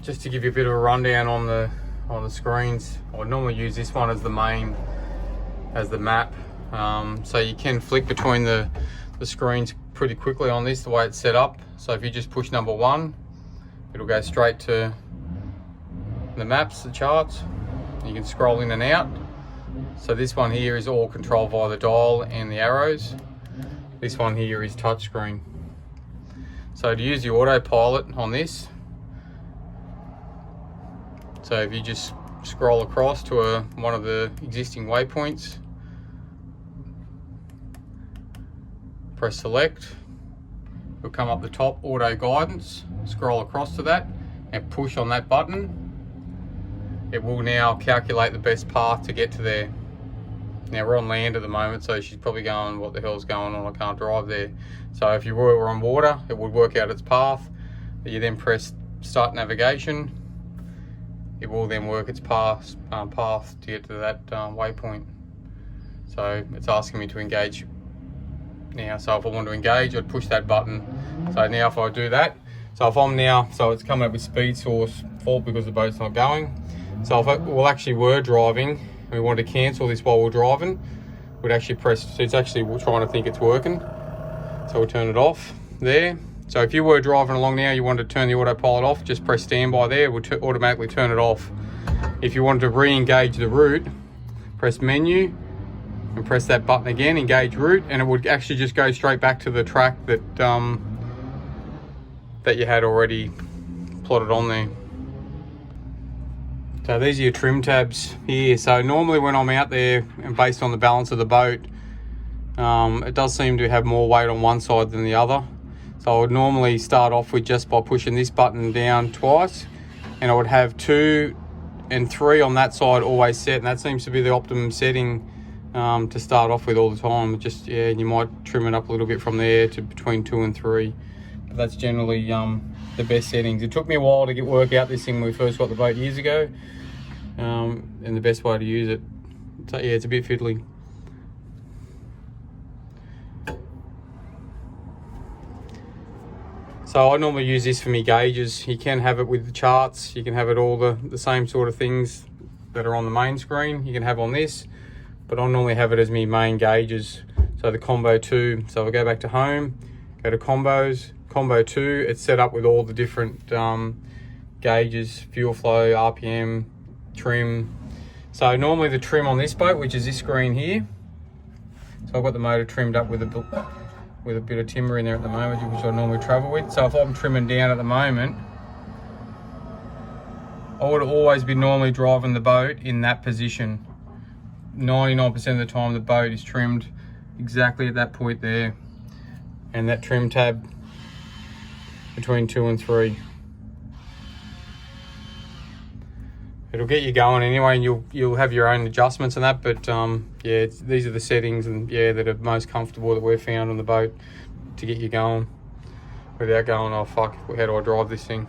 just to give you a bit of a rundown on the screens, I would normally use this one as the main, as the map. So you can flick between the screens pretty quickly on this, the way it's set up. So if you just push number 1, it'll go straight to the maps, the charts. You can scroll in and out. So this one here is all controlled via the dial and the arrows. This one here is touchscreen. So to use the autopilot on this, so if you just scroll across to one of the existing waypoints, press select, it'll come up the top, auto guidance, scroll across to that and push on that button. It will now calculate the best path to get to there. Now we're on land at the moment, so she's probably going, what the hell's going on, I can't drive there. So if you were on water, it would work out its path. You then press start navigation. It will then work its path to get to that waypoint. So it's asking me to engage now. So if I want to engage, I'd push that button. So now if I do that, so if I'm now, so it's coming up with speed source fault because the boat's not going. So if we actually were driving and we wanted to cancel this while we're driving, we'd actually press, so it's actually trying to think it's working. So we'll turn it off there. So if you were driving along now, you wanted to turn the autopilot off, just press standby there, it would automatically turn it off. If you wanted to re-engage the route, press menu and press that button again, engage route, and it would actually just go straight back to the track that that you had already plotted on there. So these are your trim tabs here. So normally when I'm out there and based on the balance of the boat, it does seem to have more weight on one side than the other. So I would normally start off with just by pushing this button down twice, and I would have 2 and 3 on that side always set, and that seems to be the optimum setting to start off with all the time. Just, yeah, you might trim it up a little bit from there to between 2 and 3. But that's generally the best settings. It took me a while to work out this thing when we first got the boat years ago, and the best way to use it. So yeah, it's a bit fiddly. So I normally use this for me gauges. You can have it with the charts. You can have it all the same sort of things that are on the main screen. You can have on this, but I normally have it as me main gauges. So the combo 2. So if I go back to home, go to combos, combo 2. It's set up with all the different gauges, fuel flow, RPM, trim. So normally the trim on this boat, which is this screen here. So I've got the motor trimmed up with a bit of timber in there at the moment, which I normally travel with. So if I'm trimming down at the moment, I would always be normally driving the boat in that position. 99% of the time the boat is trimmed exactly at that point there, and that trim tab between 2 and 3. It'll get you going anyway, and you'll have your own adjustments and that, but yeah, these are the settings, and yeah, that are most comfortable that we've found on the boat to get you going without going, oh fuck, how do I drive this thing?